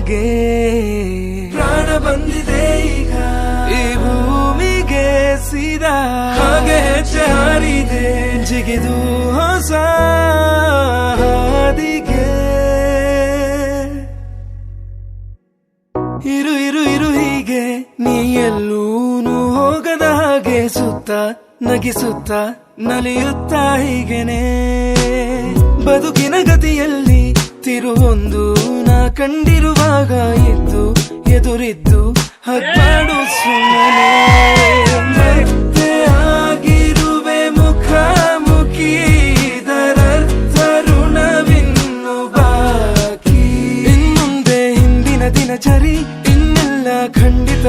ನನಗೆ ಪ್ರಾಣ ಬಂದಿದೆ ಈಗ ಈ ಭೂಮಿಗೆ ಸೀದಾ ಹಾಗೆ ಹೆಜ್ಜೆ ಹಾರಿದೆ ಜಿಗಿದು ಹೊಸ ಹಾದಿಗೆ ಇರು ಇರು ಇರು ಹೀಗೆ ನೀ ಎಲ್ಲೂನು ಹೋಗದ ಹಾಗೆ ಸುತ್ತ ನಗಿಸುತ್ತ ನಲಿಯುತ್ತ ಹೀಗೆನೆ ಬದುಕಿನ ಗತಿಯಲ್ಲಿ ತಿರುವೊಂದು ನಾ ಕಂಡಿರುವಾಗ ಇದ್ದು ಎದುರಿದ್ದು ಹಗ್ಗಾಡು ಸುಮ್ಮನೆ ಮತ್ತೆ ಆಗಿರುವೆ ಮುಖಾಮುಖಿ ಇದರರ್ಥ ಋಣವಿನ್ನು ಬಾಕಿ ಇನ್ನುಂದೆ ಹಿಂದಿನ ದಿನಚರಿ ಇನ್ನೆಲ್ಲ ಖಂಡಿತ